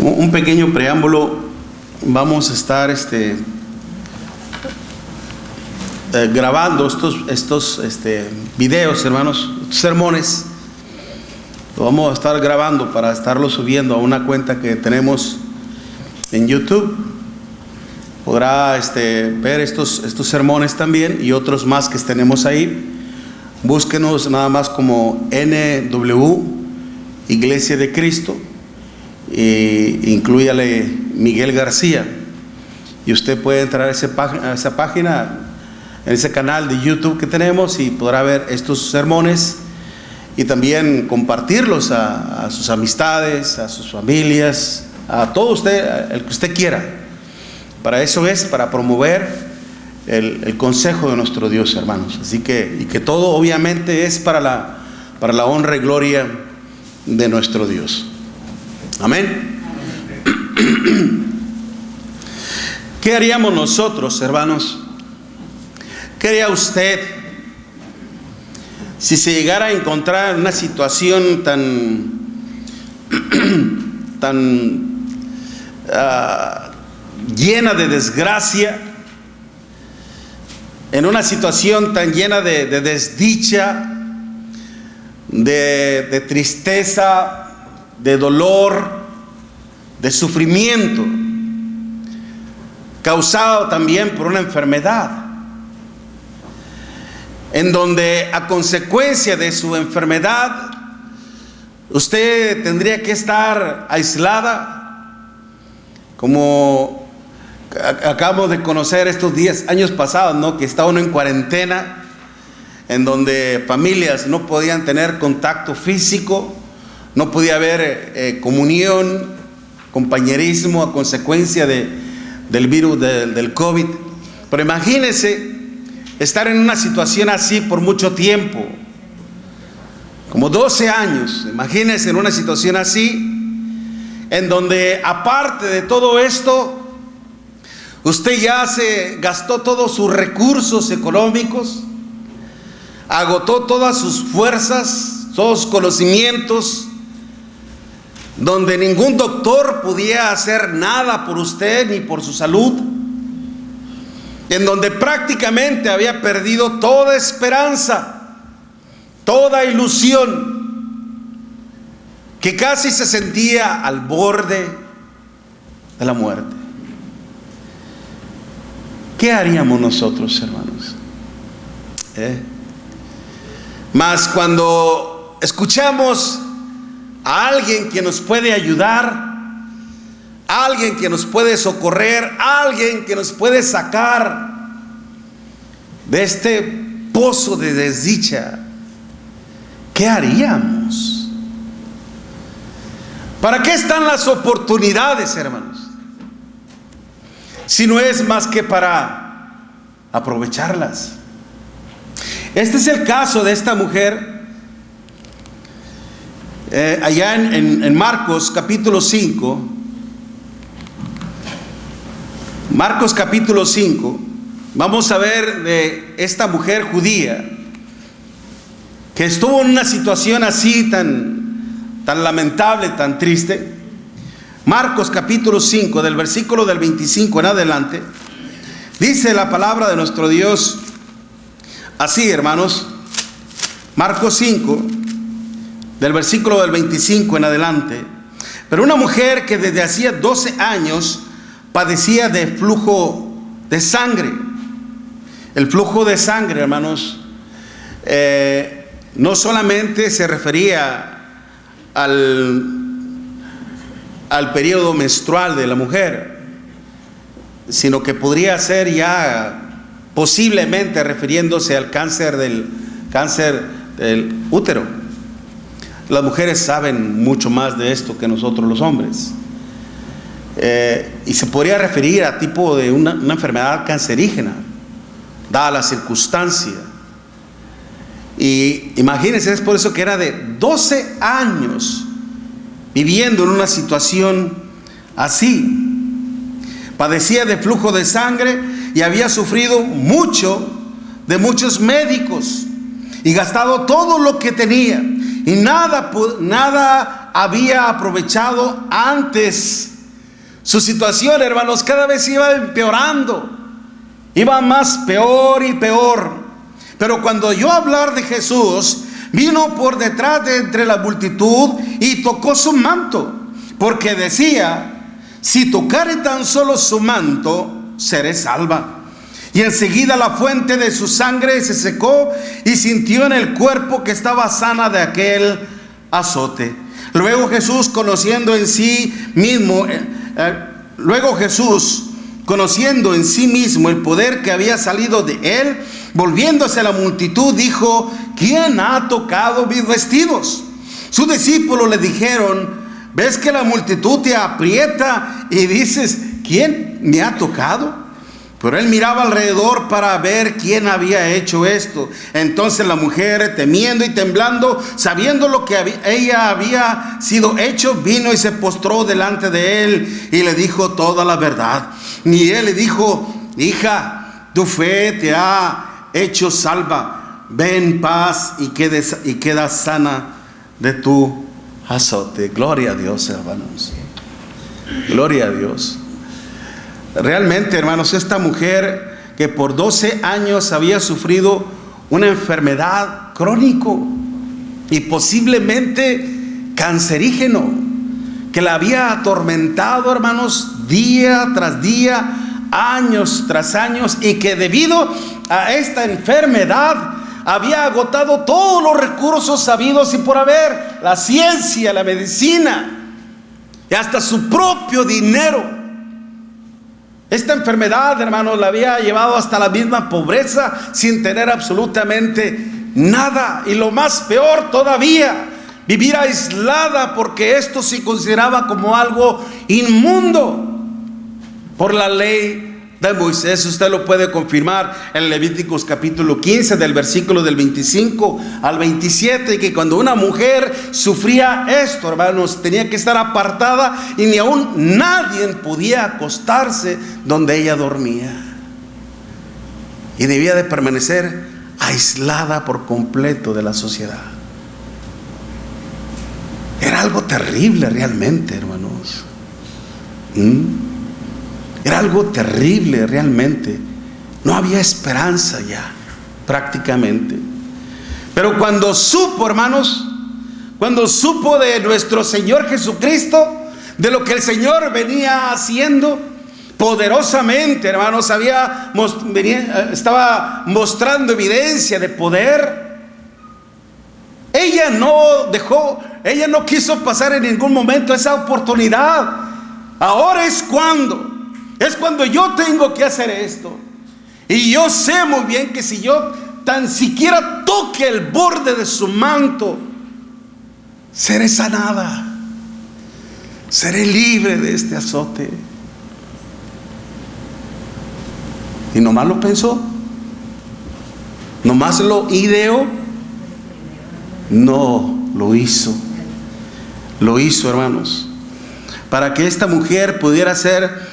Un pequeño preámbulo. Vamos a estar grabando estos videos, hermanos, sermones. Lo vamos a estar grabando para estarlo subiendo a una cuenta que tenemos en YouTube. Podrá ver estos sermones también y otros más que tenemos ahí. Búsquenos nada más como NW Iglesia de Cristo e inclúyale Miguel García, y usted puede entrar a esa página, en ese canal de YouTube que tenemos, y podrá ver estos sermones y también compartirlos a sus amistades, a sus familias, a todo usted, el que usted quiera. Para eso es, para promover el consejo de nuestro Dios, hermanos. Así que, y que todo obviamente es para la honra y gloria de nuestro Dios. Amén. ¿Qué haríamos nosotros, hermanos? ¿Qué haría usted si se llegara a encontrar en una situación tan llena de desgracia, en una situación tan llena de desdicha, de tristeza, de dolor, de sufrimiento, causado también por una enfermedad, en donde a consecuencia de su enfermedad usted tendría que estar aislada, como acabamos de conocer estos años pasados, ¿no? Que está uno en cuarentena, en donde familias no podían tener contacto físico, no podía haber comunión, compañerismo a consecuencia del virus del COVID. Pero imagínense estar en una situación así por mucho tiempo, como 12 años. Imagínense en una situación así, en donde aparte de todo esto, usted ya se gastó todos sus recursos económicos, agotó todas sus fuerzas, todos sus conocimientos, donde ningún doctor podía hacer nada por usted ni por su salud, en donde prácticamente había perdido toda esperanza, toda ilusión, que casi se sentía al borde de la muerte. ¿Qué haríamos nosotros, hermanos? Mas cuando escuchamos a alguien que nos puede ayudar, a alguien que nos puede socorrer, a alguien que nos puede sacar de este pozo de desdicha, ¿qué haríamos? ¿Para qué están las oportunidades, hermanos? Si no es más que para aprovecharlas. Este es el caso de esta mujer. Allá en Marcos capítulo 5, Marcos capítulo 5, vamos a ver de esta mujer judía que estuvo en una situación así tan lamentable, tan triste. Marcos capítulo 5, del versículo del 25 en adelante, dice la palabra de nuestro Dios así, hermanos. Marcos 5, del versículo del 25 en adelante. Pero una mujer que desde hacía 12 años padecía de flujo de sangre. El flujo de sangre, hermanos, no solamente se refería al periodo menstrual de la mujer, sino que podría ser ya posiblemente refiriéndose al cáncer del útero. Las mujeres saben mucho más de esto que nosotros los hombres. Y se podría referir a tipo de una enfermedad cancerígena, dada la circunstancia. Y imagínense, es por eso que era de 12 años viviendo en una situación así. Padecía de flujo de sangre y había sufrido mucho de muchos médicos y gastado todo lo que tenía, y nada había aprovechado antes Su situación, hermanos, cada vez iba empeorando. Iba más peor y peor. Pero cuando oyó hablar de Jesús, vino por detrás de entre la multitud y tocó su manto, porque decía: si tocare tan solo su manto, seré salva. Y enseguida la fuente de su sangre se secó y sintió en el cuerpo que estaba sana de aquel azote. Luego Jesús, conociendo en sí mismo el poder que había salido de él, volviéndose a la multitud, dijo: ¿quién ha tocado mis vestidos? Sus discípulos le dijeron: ¿ves que la multitud te aprieta y dices: ¿quién me ha tocado? Pero él miraba alrededor para ver quién había hecho esto. Entonces la mujer, temiendo y temblando, sabiendo lo que ella había sido hecho, vino y se postró delante de él y le dijo toda la verdad. Y él le dijo: hija, tu fe te ha hecho salva. Ve en paz y queda sana de tu azote. Gloria a Dios, hermanos. Gloria a Dios. Realmente, hermanos, esta mujer que por 12 años había sufrido una enfermedad crónico y posiblemente cancerígeno, que la había atormentado, hermanos, día tras día, años tras años, y que debido a esta enfermedad había agotado todos los recursos sabidos y por haber, la ciencia, la medicina y hasta su propio dinero. Esta enfermedad, hermanos, la había llevado hasta la misma pobreza, sin tener absolutamente nada. Y lo más peor todavía, vivir aislada, porque esto se consideraba como algo inmundo por la ley de Moisés. Usted lo puede confirmar en Levíticos capítulo 15, del versículo del 25 al 27, que cuando una mujer sufría esto, hermanos, tenía que estar apartada y ni aún nadie podía acostarse donde ella dormía. Y debía de permanecer aislada por completo de la sociedad. Era algo terrible realmente, hermanos. Era algo terrible realmente. No había esperanza ya, prácticamente. Pero cuando supo, hermanos, cuando supo de nuestro Señor Jesucristo, de lo que el Señor venía haciendo poderosamente, hermanos, estaba mostrando evidencia de poder, ella no quiso pasar en ningún momento esa oportunidad. Ahora es cuando yo tengo que hacer esto. Y yo sé muy bien que si yo tan siquiera toque el borde de su manto, seré sanada, seré libre de este azote. Y nomás lo pensó, nomás lo ideó. No, lo hizo, hermanos, para que esta mujer pudiera ser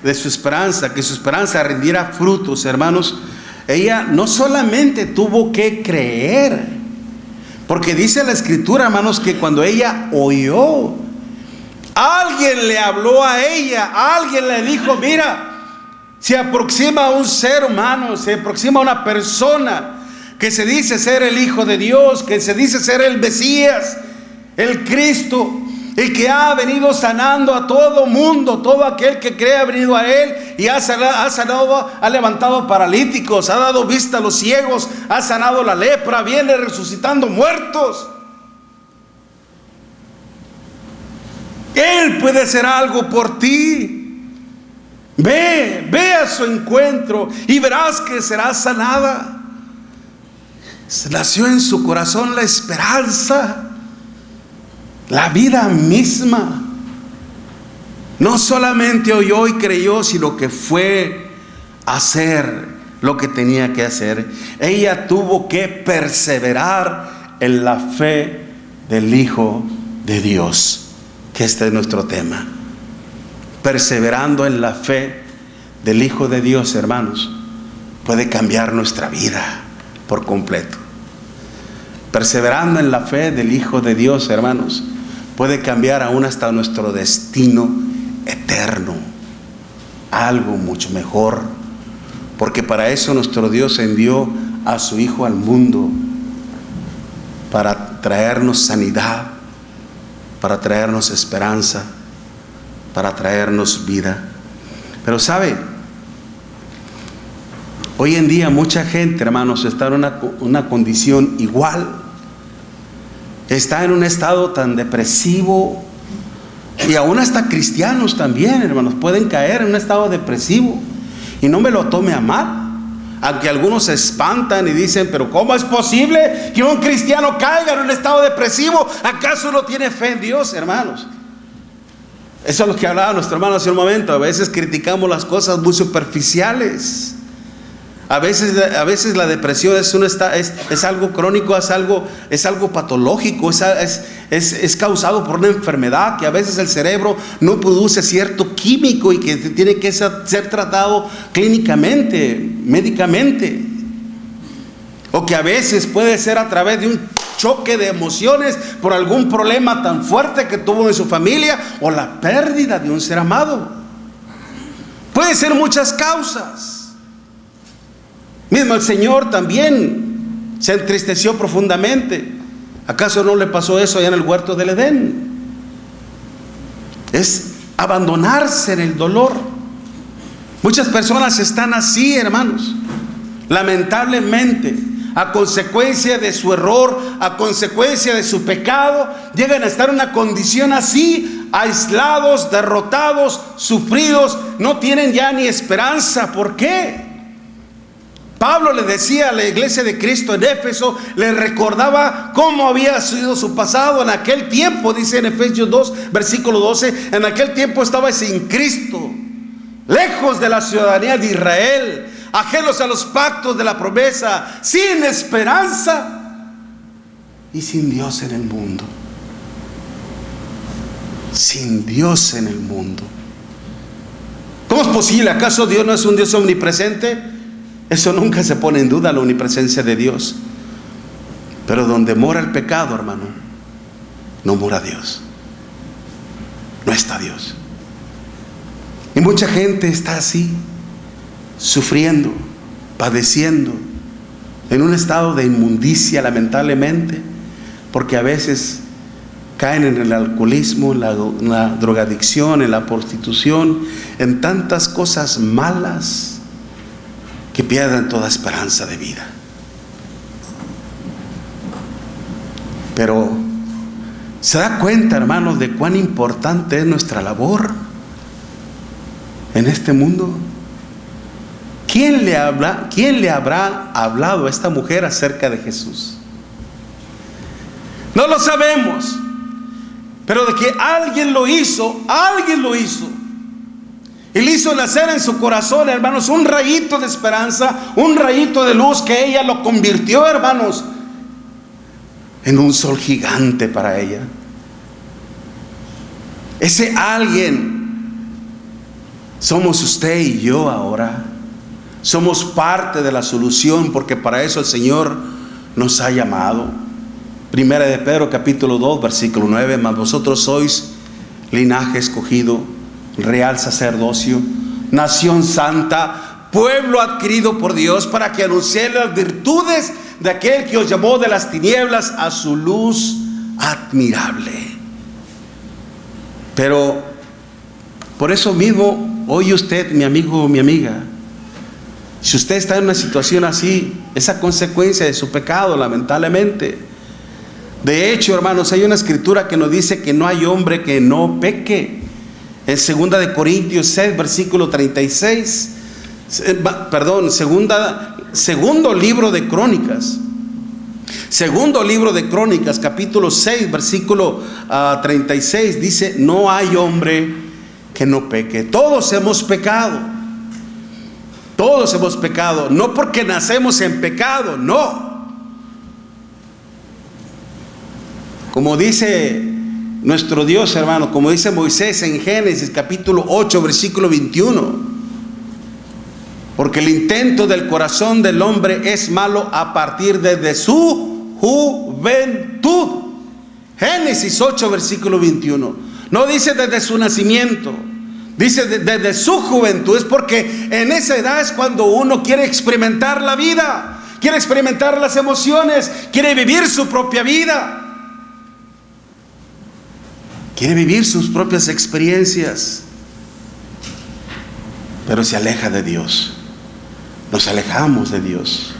de su esperanza, que su esperanza rindiera frutos, hermanos. Ella no solamente tuvo que creer, porque dice la Escritura, hermanos, que cuando ella oyó, alguien le habló a ella, alguien le dijo: mira, se aproxima un ser humano, se aproxima una persona que se dice ser el Hijo de Dios, que se dice ser el Mesías, el Cristo, el que ha venido sanando a todo mundo. Todo aquel que cree ha venido a Él y ha sanado, ha levantado paralíticos, ha dado vista a los ciegos, ha sanado la lepra, viene resucitando muertos. Él puede hacer algo por ti. Ve a su encuentro y verás que serás sanada. Nació en su corazón la esperanza, la vida misma. No solamente oyó y creyó, sino que fue a hacer lo que tenía que hacer. Ella tuvo que perseverar en la fe del Hijo de Dios, que este es nuestro tema. Perseverando en la fe del Hijo de Dios, hermanos, puede cambiar nuestra vida por completo. Perseverando en la fe del Hijo de Dios, hermanos, puede cambiar aún hasta nuestro destino eterno, algo mucho mejor, porque para eso nuestro Dios envió a su Hijo al mundo, para traernos sanidad, para traernos esperanza, para traernos vida. Pero sabe, hoy en día mucha gente, hermanos, está en una condición igual, está en un estado tan depresivo, y aún hasta cristianos también, hermanos, pueden caer en un estado depresivo. Y no me lo tome a mal, aunque algunos se espantan y dicen: pero ¿cómo es posible que un cristiano caiga en un estado depresivo? ¿Acaso no tiene fe en Dios, hermanos? Eso es lo que hablaba nuestro hermano hace un momento. A veces criticamos las cosas muy superficiales. A veces la depresión es algo crónico, es algo patológico, es causado por una enfermedad, que a veces el cerebro no produce cierto químico y que tiene que ser tratado clínicamente, médicamente. O que a veces puede ser a través de un choque de emociones por algún problema tan fuerte que tuvo en su familia, o la pérdida de un ser amado. Puede ser muchas causas. Mismo el Señor también se entristeció profundamente. ¿Acaso no le pasó eso allá en el huerto del Edén? Es abandonarse en el dolor. Muchas personas están así, hermanos, lamentablemente, a consecuencia de su error, a consecuencia de su pecado, llegan a estar en una condición así, aislados, derrotados, sufridos, no tienen ya ni esperanza. ¿Por qué? Pablo le decía a la iglesia de Cristo en Éfeso, le recordaba cómo había sido su pasado. En aquel tiempo, dice en Efesios 2, versículo 12, en aquel tiempo estabais sin Cristo, lejos de la ciudadanía de Israel, ajenos a los pactos de la promesa, sin esperanza y sin Dios en el mundo. Sin Dios en el mundo. ¿Cómo es posible? ¿Acaso Dios no es un Dios omnipresente? Eso nunca se pone en duda, la omnipresencia de Dios. Pero donde mora el pecado, hermano, no mora Dios. No está Dios. Y mucha gente está así, sufriendo, padeciendo, en un estado de inmundicia, lamentablemente, porque a veces caen en el alcoholismo, en la drogadicción, en la prostitución, en tantas cosas malas, que pierden toda esperanza de vida. Pero ¿se da cuenta, hermanos, de cuán importante es nuestra labor en este mundo? ¿Quién le habrá hablado a esta mujer acerca de Jesús? No lo sabemos, pero de que alguien lo hizo, y le hizo nacer en su corazón, hermanos, un rayito de esperanza, un rayito de luz, que ella lo convirtió, hermanos, en un sol gigante para ella. Ese alguien somos usted y yo ahora. Somos parte de la solución, porque para eso el Señor nos ha llamado. Primera de Pedro capítulo 2 versículo 9: mas vosotros sois linaje escogido, real sacerdocio, nación santa, pueblo adquirido por Dios, para que anunciéis las virtudes de aquel que os llamó de las tinieblas a su luz admirable. Pero por eso mismo, hoy usted, mi amigo o mi amiga, si usted está en una situación así, es a consecuencia de su pecado, lamentablemente. De hecho, hermanos, hay una escritura que nos dice que no hay hombre que no peque. En 2 de Corintios 6, versículo 36, segundo libro de Crónicas, capítulo 6, versículo 36, dice: no hay hombre que no peque. Todos hemos pecado, no porque nacemos en pecado, no. Como dice nuestro Dios, hermano, como dice Moisés en Génesis capítulo 8, versículo 21: porque el intento del corazón del hombre es malo a partir desde su juventud. Génesis 8, versículo 21. No dice desde su nacimiento, Dice desde su juventud, es porque en esa edad es cuando uno quiere experimentar la vida, quiere experimentar las emociones, quiere vivir su propia vida, quiere vivir sus propias experiencias, pero se aleja de Dios. Nos alejamos de Dios.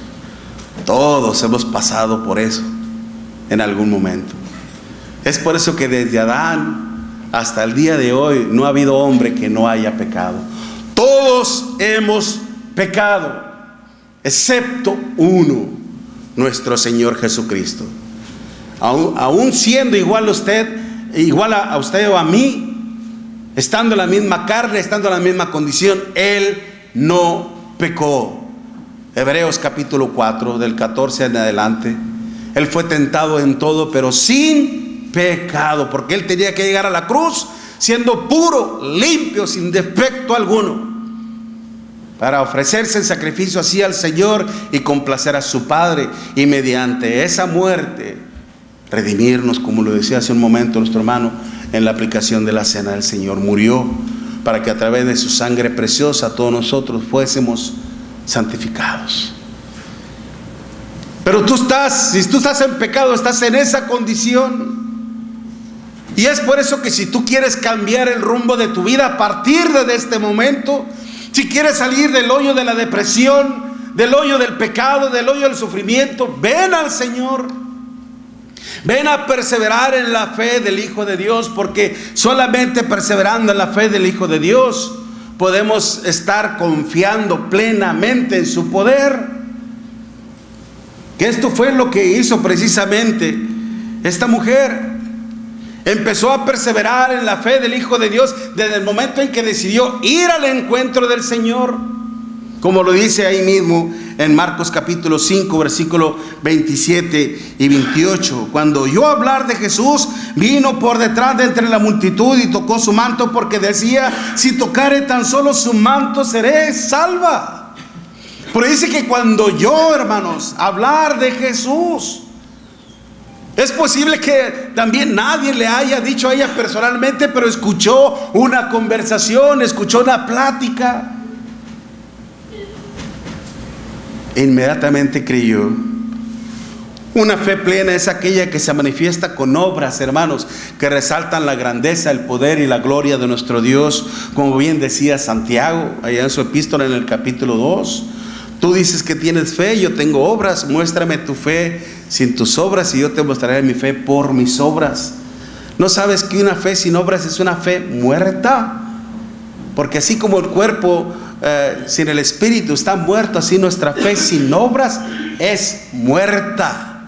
Todos hemos pasado por eso en algún momento. Es por eso que desde Adán hasta el día de hoy no ha habido hombre que no haya pecado. Todos hemos pecado, excepto uno, nuestro Señor Jesucristo. Aún siendo igual a usted o a mí, estando en la misma carne, estando en la misma condición, Él no pecó. Hebreos capítulo 4, del 14 en adelante. Él fue tentado en todo, pero sin pecado, porque Él tenía que llegar a la cruz siendo puro, limpio, sin defecto alguno, para ofrecerse en sacrificio así al Señor y complacer a su Padre, y mediante esa muerte redimirnos, como lo decía hace un momento nuestro hermano en la aplicación de la cena del Señor. Murió para que a través de su sangre preciosa todos nosotros fuésemos santificados. Pero si tú estás en pecado, estás en esa condición. Y es por eso que si tú quieres cambiar el rumbo de tu vida a partir de este momento, si quieres salir del hoyo de la depresión, del hoyo del pecado, del hoyo del sufrimiento, ven al Señor. Ven a perseverar en la fe del Hijo de Dios, porque solamente perseverando en la fe del Hijo de Dios podemos estar confiando plenamente en su poder. Que esto fue lo que hizo precisamente esta mujer. Empezó a perseverar en la fe del Hijo de Dios desde el momento en que decidió ir al encuentro del Señor, como lo dice ahí mismo en Marcos capítulo 5, versículo 27 y 28. Cuando oyó hablar de Jesús, vino por detrás de entre la multitud y tocó su manto, porque decía: si tocare tan solo su manto, seré salva. Pero dice que cuando oyó, hermanos, hablar de Jesús, es posible que también nadie le haya dicho a ella personalmente, pero escuchó una conversación, escuchó una plática. E inmediatamente creyó. Una fe plena es aquella que se manifiesta con obras, hermanos, que resaltan la grandeza, el poder y la gloria de nuestro Dios. Como bien decía Santiago, allá en su epístola en el capítulo 2. Tú dices que tienes fe, yo tengo obras. Muéstrame tu fe sin tus obras y yo te mostraré mi fe por mis obras. ¿No sabes que una fe sin obras es una fe muerta? Porque así como el cuerpo sin el espíritu está muerto, así nuestra fe sin obras es muerta.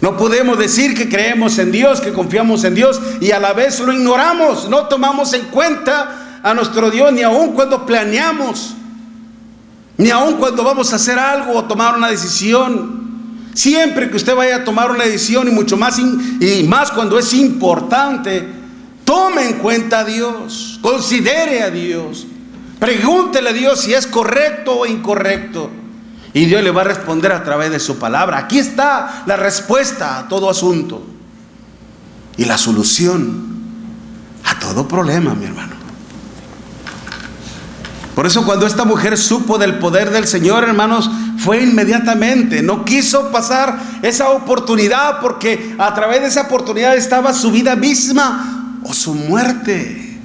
No podemos decir que creemos en Dios, que confiamos en Dios, y a la vez lo ignoramos. No tomamos en cuenta a nuestro Dios, ni aun cuando planeamos, ni aun cuando vamos a hacer algo o tomar una decisión. Siempre que usted vaya a tomar una decisión, y mucho más y más cuando es importante, tome en cuenta a Dios, considere a Dios, pregúntele a Dios si es correcto o incorrecto, y Dios le va a responder a través de su palabra. Aquí está la respuesta a todo asunto y la solución a todo problema, mi hermano. Por eso cuando esta mujer supo del poder del Señor, hermanos, fue inmediatamente. No quiso pasar esa oportunidad, porque a través de esa oportunidad estaba su vida misma o su muerte.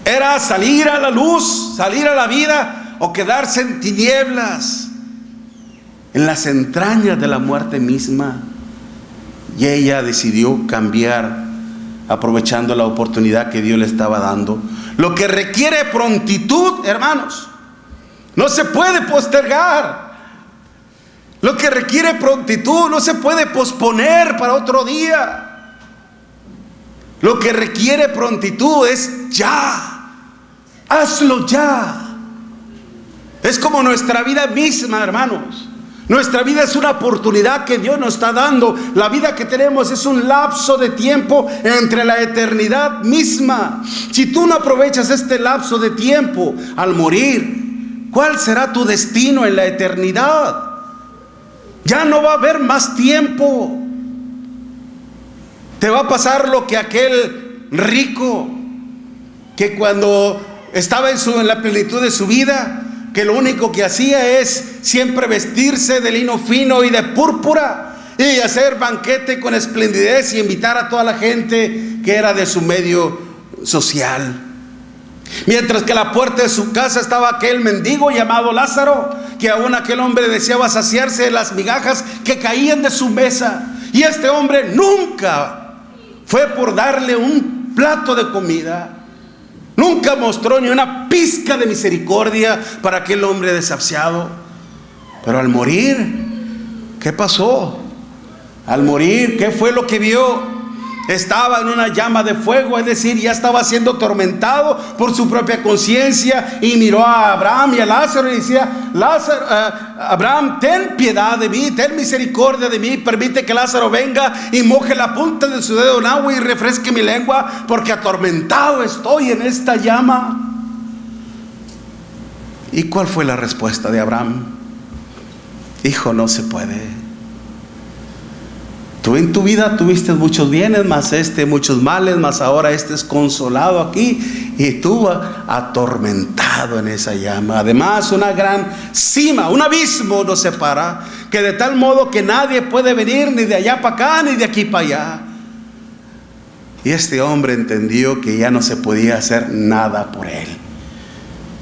Era salir a la luz, salir a la vida, o quedarse en tinieblas, en las entrañas de la muerte misma. Y ella decidió cambiar, aprovechando la oportunidad que Dios le estaba dando. Lo que requiere prontitud, hermanos, no se puede postergar. Lo que requiere prontitud no se puede posponer para otro día. Lo que requiere prontitud es ya. Hazlo ya. Es como nuestra vida misma, hermanos. Nuestra vida es una oportunidad que Dios nos está dando. La vida que tenemos es un lapso de tiempo entre la eternidad misma. Si tú no aprovechas este lapso de tiempo al morir, ¿cuál será tu destino en la eternidad? Ya no va a haber más tiempo. Te va a pasar lo que aquel rico que cuando estaba en la plenitud de su vida, que lo único que hacía es siempre vestirse de lino fino y de púrpura y hacer banquete con esplendidez y invitar a toda la gente que era de su medio social. Mientras que a la puerta de su casa estaba aquel mendigo llamado Lázaro, que aún aquel hombre deseaba saciarse de las migajas que caían de su mesa, y este hombre nunca fue por darle un plato de comida, nunca mostró ni una pizca de misericordia para aquel hombre desahuciado. Pero al morir, ¿qué pasó? Al morir, ¿qué fue lo que vio? Estaba en una llama de fuego, es decir, ya estaba siendo atormentado por su propia conciencia, y miró a Abraham y a Lázaro y decía: Lázaro, Abraham, ten piedad de mí, ten misericordia de mí, permite que Lázaro venga y moje la punta de su dedo en agua y refresque mi lengua, porque atormentado estoy en esta llama. ¿Y cuál fue la respuesta de Abraham? Hijo, no se puede. Tú en tu vida tuviste muchos bienes, más muchos males, más ahora es consolado aquí, y tú atormentado en esa llama. Además, una gran cima, un abismo nos separa, que de tal modo que nadie puede venir ni de allá para acá ni de aquí para allá. Y este hombre entendió que ya no se podía hacer nada por él.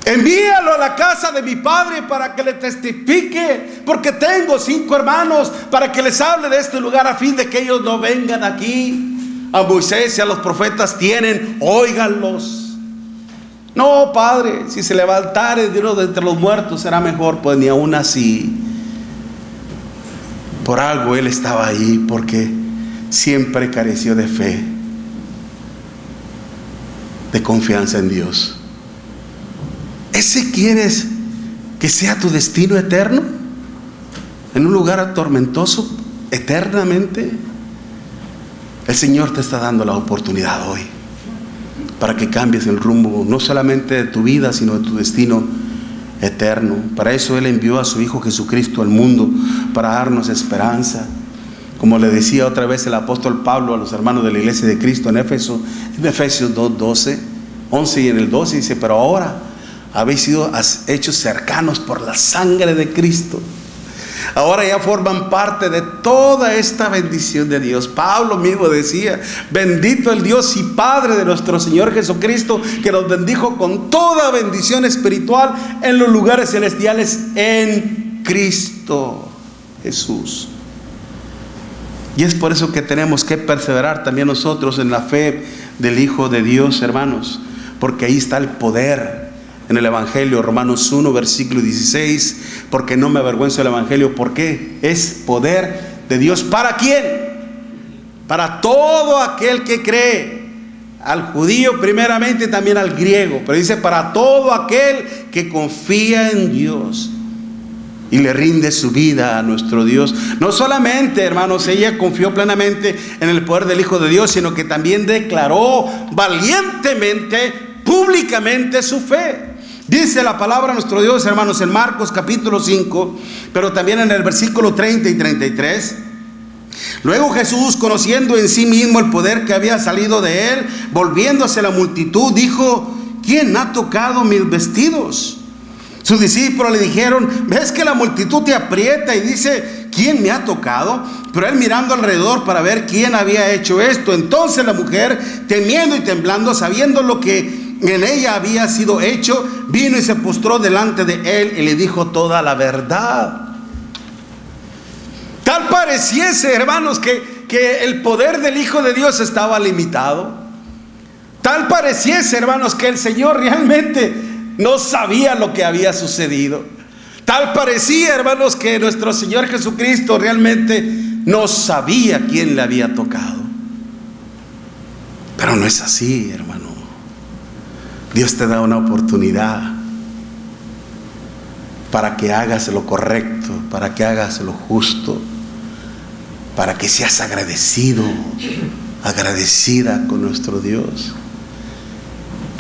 Envíalo a la casa de mi padre para que le testifique, porque tengo 5 hermanos, para que les hable de este lugar, a fin de que ellos no vengan aquí. A Moisés y a los profetas tienen, óiganlos. No, padre, si se levantare de uno de entre los muertos será mejor. Pues ni aún así. Por algo él estaba ahí, porque siempre careció de fe, de confianza en Dios. ¿Ese quieres que sea tu destino eterno? ¿En un lugar tormentoso eternamente? El Señor te está dando la oportunidad hoy para que cambies el rumbo, no solamente de tu vida, sino de tu destino eterno. Para eso Él envió a su Hijo Jesucristo al mundo, para darnos esperanza. Como le decía otra vez el apóstol Pablo a los hermanos de la iglesia de Cristo en Efesios 2:11 y en el 12 dice: pero ahora habéis sido hechos cercanos por la sangre de Cristo. Ahora ya forman parte de toda esta bendición de Dios. Pablo mismo decía: bendito el Dios y Padre de nuestro Señor Jesucristo, que nos bendijo con toda bendición espiritual en los lugares celestiales en Cristo Jesús. Y es por eso que tenemos que perseverar también nosotros en la fe del Hijo de Dios, hermanos, porque ahí está el poder. En el Evangelio, Romanos 1, versículo 16, porque no me avergüenzo del Evangelio, porque es poder de Dios. ¿Para quién? Para todo aquel que cree, al judío primeramente y también al griego, pero dice para todo aquel que confía en Dios y le rinde su vida a nuestro Dios. No solamente, hermanos, ella confió plenamente en el poder del Hijo de Dios, sino que también declaró valientemente, públicamente su fe. Dice la palabra de nuestro Dios, hermanos, en Marcos capítulo 5, pero también en el versículo 30 y 33. Luego Jesús, conociendo en sí mismo el poder que había salido de él, volviéndose a la multitud, dijo: ¿quién ha tocado mis vestidos? Sus discípulos le dijeron: ves que la multitud te aprieta y dice: ¿quién me ha tocado? Pero él, mirando alrededor para ver quién había hecho esto, entonces la mujer, temiendo y temblando, sabiendo lo que en ella había sido hecho, vino y se postró delante de él y le dijo toda la verdad. Tal pareciese, hermanos, que el poder del Hijo de Dios estaba limitado. Tal pareciese, hermanos, que el Señor realmente no sabía lo que había sucedido. Tal parecía, hermanos, que nuestro Señor Jesucristo realmente no sabía quién le había tocado. Pero no es así, hermano. Dios te da una oportunidad para que hagas lo correcto, para que hagas lo justo, para que seas agradecido, agradecida con nuestro Dios.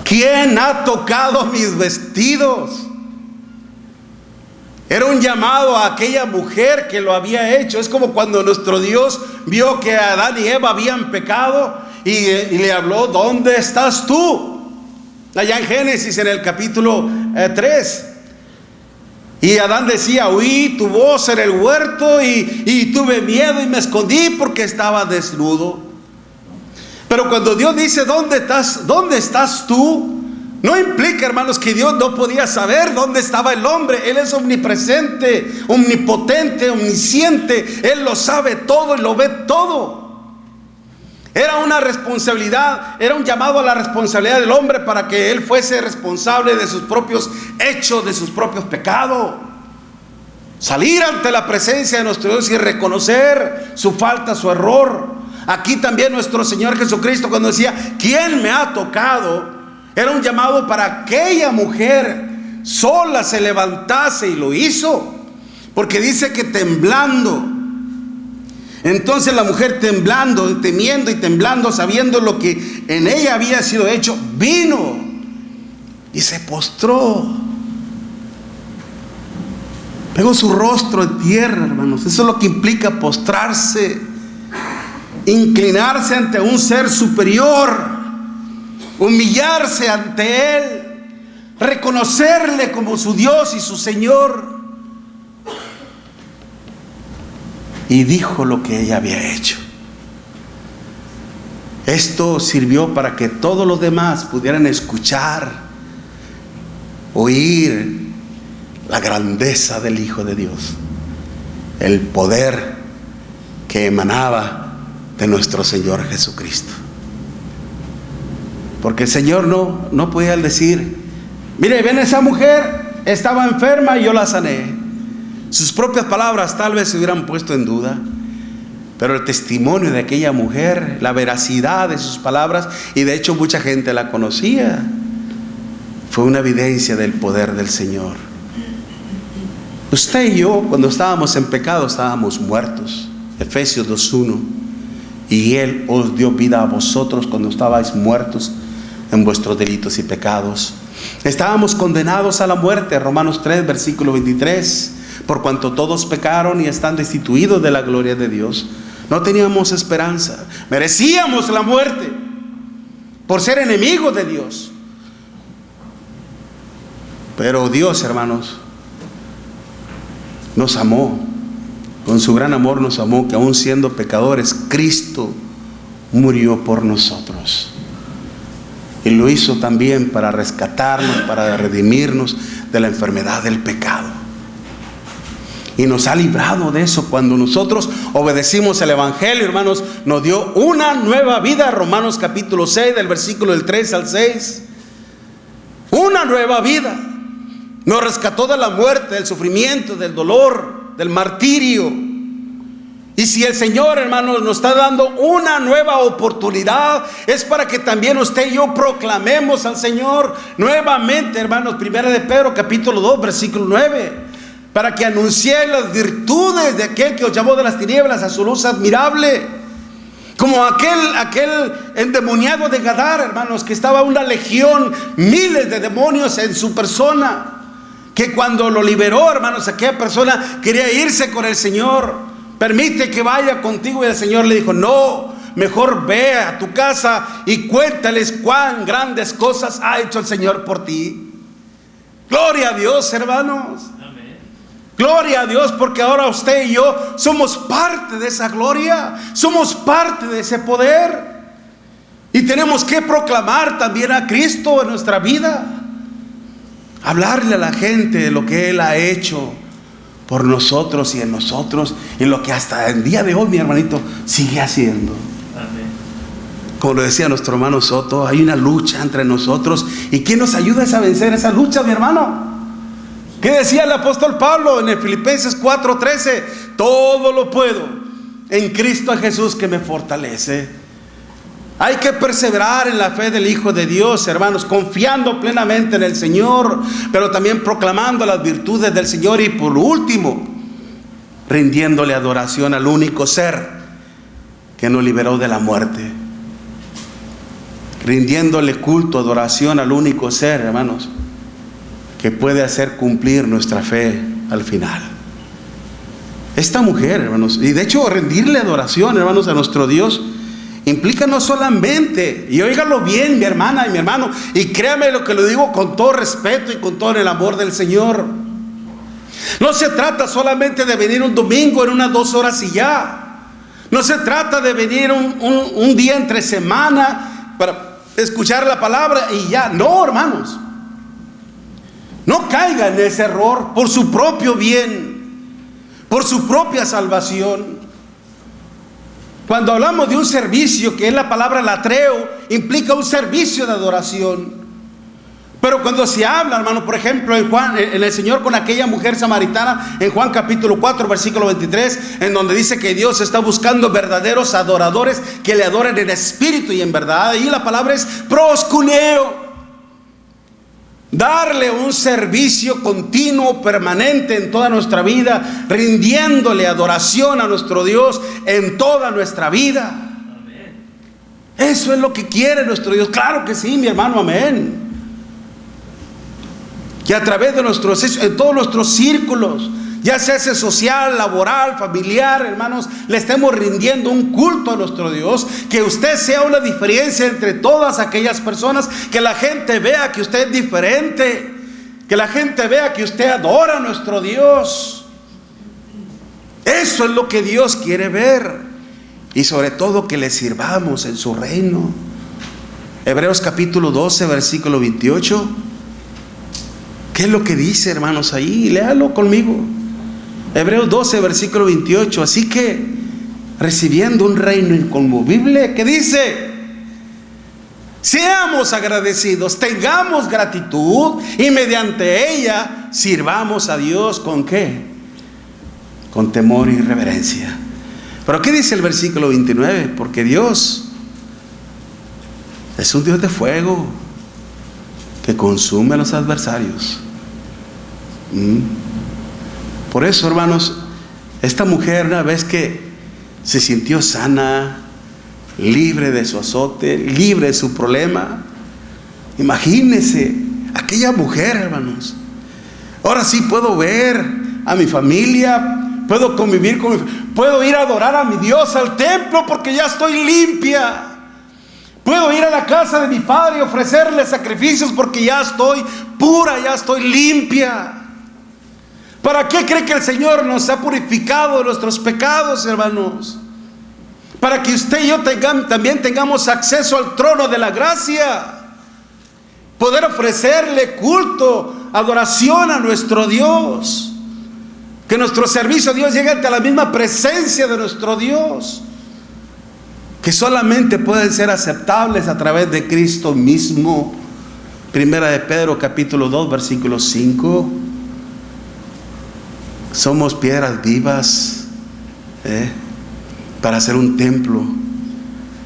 ¿Quién ha tocado mis vestidos? Era un llamado a aquella mujer que lo había hecho. Es como cuando nuestro Dios vio que Adán y Eva habían pecado y le habló: ¿dónde estás tú? allá en Génesis, en el capítulo 3. Y Adán decía: oí tu voz en el huerto y tuve miedo y me escondí porque estaba desnudo. Pero cuando Dios dice: ¿dónde estás tú?, no implica, hermanos, que Dios no podía saber dónde estaba el hombre. Él es omnipresente, omnipotente, omnisciente. Él lo sabe todo y lo ve todo. Era una responsabilidad, era un llamado a la responsabilidad del hombre para que él fuese responsable de sus propios hechos, de sus propios pecados. Salir ante la presencia de nuestro Dios y reconocer su falta, su error. Aquí también nuestro Señor Jesucristo, cuando decía: ¿quién me ha tocado?, era un llamado para aquella mujer sola se levantase, y lo hizo, porque dice que temblando. Entonces la mujer, temblando, temiendo y temblando, sabiendo lo que en ella había sido hecho, vino y se postró, pegó su rostro en tierra, hermanos. Eso es lo que implica postrarse, inclinarse ante un ser superior, humillarse ante Él, reconocerle como su Dios y su Señor. Y dijo lo que ella había hecho. Esto sirvió para que todos los demás pudieran escuchar, oír la grandeza del Hijo de Dios, el poder que emanaba de nuestro Señor Jesucristo. Porque el Señor no podía decir: mire, ven, esa mujer estaba enferma y yo la sané. Sus propias palabras tal vez se hubieran puesto en duda, pero el testimonio de aquella mujer, la veracidad de sus palabras, y de hecho mucha gente la conocía, fue una evidencia del poder del Señor. Usted y yo, cuando estábamos en pecado, estábamos muertos. Efesios 2:1. Y Él os dio vida a vosotros cuando estabais muertos en vuestros delitos y pecados. Estábamos condenados a la muerte. Romanos 3, versículo 23. Por cuanto todos pecaron y están destituidos de la gloria de Dios. No teníamos esperanza. Merecíamos la muerte por ser enemigos de Dios. Pero Dios, hermanos, nos amó. Con su gran amor nos amó, que aún siendo pecadores, Cristo murió por nosotros. Y lo hizo también para rescatarnos, para redimirnos de la enfermedad del pecado. Y nos ha librado de eso. Cuando nosotros obedecimos el Evangelio, hermanos, nos dio una nueva vida. Romanos capítulo 6, del versículo del 3 al 6. Una nueva vida. Nos rescató de la muerte, del sufrimiento, del dolor, del martirio. Y si el Señor, hermanos, nos está dando una nueva oportunidad, es para que también usted y yo proclamemos al Señor nuevamente, hermanos. Primera de Pedro capítulo 2, versículo 9. Para que anuncie las virtudes de aquel que os llamó de las tinieblas a su luz admirable. Como aquel endemoniado de Gadara, hermanos, que estaba una legión, miles de demonios en su persona, que cuando lo liberó, hermanos, aquella persona quería irse con el Señor. Permite que vaya contigo. Y el Señor le dijo: no, mejor ve a tu casa y cuéntales cuán grandes cosas ha hecho el Señor por ti. Gloria a Dios, hermanos. Amén. Gloria a Dios, porque ahora usted y yo somos parte de esa gloria, somos parte de ese poder. Y tenemos que proclamar también a Cristo en nuestra vida. Hablarle a la gente de lo que Él ha hecho por nosotros y en nosotros, y lo que hasta el día de hoy, mi hermanito, sigue haciendo. Amén. Como lo decía nuestro hermano Soto, hay una lucha entre nosotros. ¿Y quién nos ayuda a vencer esa lucha, mi hermano? ¿Qué decía el apóstol Pablo en el Filipenses 4:13? Todo lo puedo en Cristo Jesús que me fortalece. Hay que perseverar en la fe del Hijo de Dios, hermanos, confiando plenamente en el Señor, pero también proclamando las virtudes del Señor. Y por último, rindiéndole adoración al único ser que nos liberó de la muerte. Rindiéndole culto, adoración al único ser, hermanos, que puede hacer cumplir nuestra fe al final. Esta mujer, hermanos, y de hecho rendirle adoración, hermanos, a nuestro Dios, implica no solamente, y óigalo bien, mi hermana y mi hermano, y créame lo que lo digo con todo respeto y con todo el amor del Señor. No se trata solamente de venir un domingo en unas 2 horas y ya. No se trata de venir un día entre semana para escuchar la palabra y ya. No, hermanos. No caiga en ese error por su propio bien, por su propia salvación. Cuando hablamos de un servicio, que es la palabra latreo, implica un servicio de adoración. Pero cuando se habla, hermano, por ejemplo, en el Señor con aquella mujer samaritana, en Juan capítulo 4, versículo 23, en donde dice que Dios está buscando verdaderos adoradores que le adoren en espíritu y en verdad. Y la palabra es proskuneo. Darle un servicio continuo, permanente en toda nuestra vida, rindiéndole adoración a nuestro Dios en toda nuestra vida. Amén. Eso es lo que quiere nuestro Dios. Claro que sí, mi hermano, amén. Que a través de en todos nuestros círculos, ya sea ese social, laboral, familiar, hermanos, le estemos rindiendo un culto a nuestro Dios. Que usted sea una diferencia entre todas aquellas personas. Que la gente vea que usted es diferente. Que la gente vea que usted adora a nuestro Dios. Eso es lo que Dios quiere ver. Y sobre todo que le sirvamos en su reino. Hebreos capítulo 12, versículo 28. ¿Qué es lo que dice, hermanos, ahí? Léalo conmigo. Hebreos 12, versículo 28. Así que, recibiendo un reino inconmovible, ¿qué dice? Seamos agradecidos, tengamos gratitud y mediante ella sirvamos a Dios ¿con qué? Con temor y reverencia. Pero ¿qué dice el versículo 29? Porque Dios es un Dios de fuego que consume a los adversarios. Por eso, hermanos, esta mujer, una vez que se sintió sana, libre de su azote, libre de su problema, imagínense aquella mujer, hermanos. Ahora sí puedo ver a mi familia, puedo convivir con puedo ir a adorar a mi Dios al templo porque ya estoy limpia. Puedo ir a la casa de mi padre y ofrecerle sacrificios porque ya estoy pura, ya estoy limpia. ¿Para qué cree que el Señor nos ha purificado de nuestros pecados, hermanos? Para que usted y yo también tengamos acceso al trono de la gracia. Poder ofrecerle culto, adoración a nuestro Dios. Que nuestro servicio a Dios llegue ante la misma presencia de nuestro Dios. Que solamente pueden ser aceptables a través de Cristo mismo. Primera de Pedro capítulo 2, versículo 5. Somos piedras vivas para hacer un templo,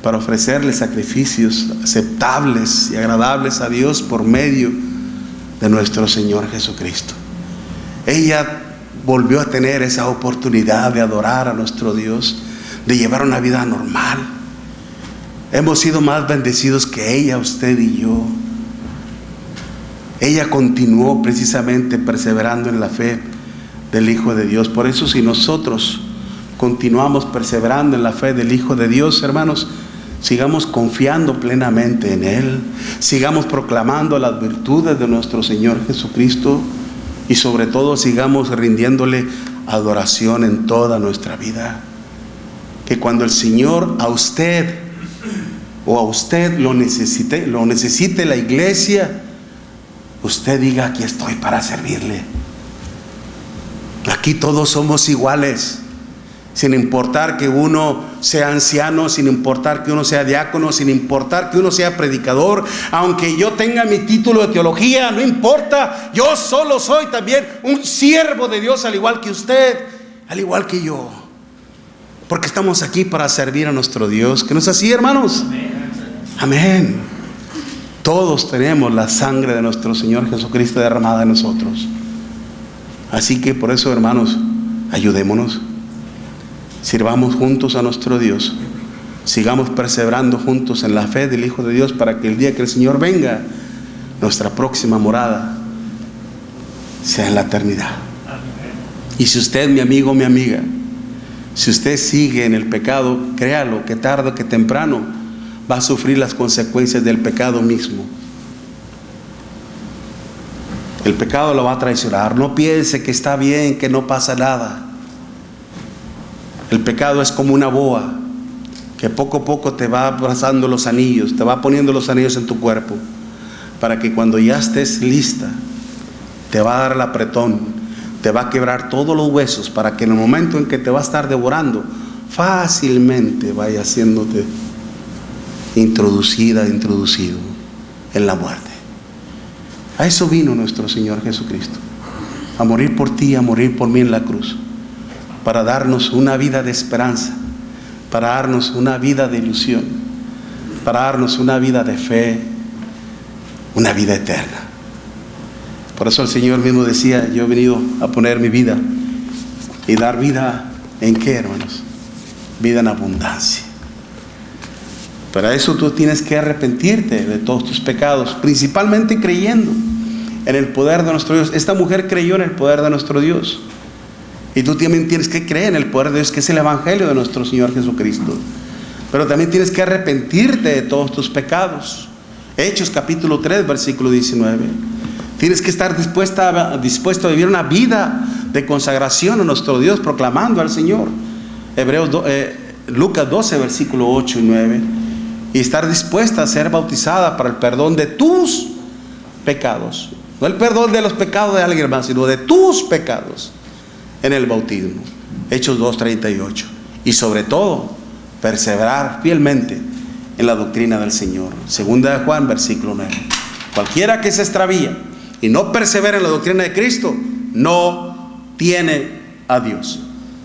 para ofrecerle sacrificios aceptables y agradables a Dios por medio de nuestro Señor Jesucristo. Ella volvió a tener esa oportunidad de adorar a nuestro Dios, de llevar una vida normal. Hemos sido más bendecidos que ella, usted y yo. Ella continuó precisamente perseverando en la fe del Hijo de Dios. Por eso, si nosotros continuamos perseverando en la fe del Hijo de Dios, hermanos, sigamos confiando plenamente en Él, sigamos proclamando las virtudes de nuestro Señor Jesucristo y sobre todo sigamos rindiéndole adoración en toda nuestra vida. Que cuando el Señor a usted lo necesite la iglesia, usted diga: aquí estoy para servirle. Aquí todos somos iguales, sin importar que uno sea anciano, sin importar que uno sea diácono, sin importar que uno sea predicador. Aunque yo tenga mi título de teología, no importa, yo solo soy también un siervo de Dios, al igual que usted, al igual que yo, porque estamos aquí para servir a nuestro Dios. ¿Que no es así, hermanos? Amén. Todos tenemos la sangre de nuestro Señor Jesucristo derramada en nosotros. Así que por eso, hermanos, ayudémonos, sirvamos juntos a nuestro Dios, sigamos perseverando juntos en la fe del Hijo de Dios, para que el día que el Señor venga, nuestra próxima morada sea en la eternidad. Y si usted, mi amigo, mi amiga, Si usted sigue en el pecado, créalo que tarde o que temprano va a sufrir las consecuencias del pecado mismo. El pecado lo va a traicionar. No piense que está bien, que no pasa nada. El pecado es como una boa que poco a poco te va abrazando los anillos, te va poniendo los anillos en tu cuerpo, para que cuando ya estés lista, te va a dar el apretón, te va a quebrar todos los huesos, para que en el momento en que te va a estar devorando, fácilmente vaya haciéndote introducido en la muerte. A eso vino nuestro Señor Jesucristo, a morir por ti, a morir por mí en la cruz, para darnos una vida de esperanza, para darnos una vida de ilusión, para darnos una vida de fe, una vida eterna. Por eso el Señor mismo decía: yo he venido a poner mi vida y dar vida ¿en qué, hermanos? Vida en abundancia. Para eso tú tienes que arrepentirte de todos tus pecados, principalmente creyendo en el poder de nuestro Dios. Esta mujer creyó en el poder de nuestro Dios, y tú también tienes que creer en el poder de Dios, que es el evangelio de nuestro Señor Jesucristo. Pero también tienes que arrepentirte de todos tus pecados. Hechos capítulo 3 versículo 19. Tienes que estar dispuesto a vivir una vida de consagración a nuestro Dios, proclamando al Señor. Lucas 12 versículo 8 y 9. Y estar dispuesta a ser bautizada para el perdón de tus pecados. No el perdón de los pecados de alguien más, sino de tus pecados en el bautismo. Hechos 2:38. Y sobre todo, perseverar fielmente en la doctrina del Señor. Segunda de Juan versículo 9. Cualquiera que se extravía y no persevera en la doctrina de Cristo, no tiene a Dios.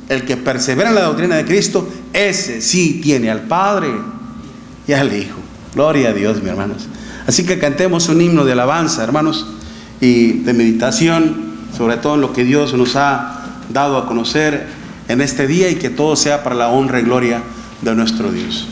El que persevera en la doctrina de Cristo, ese sí tiene al Padre y al Hijo. Gloria a Dios, mis hermanos. Así que cantemos un himno de alabanza, hermanos, y de meditación, sobre todo en lo que Dios nos ha dado a conocer en este día, y que todo sea para la honra y gloria de nuestro Dios.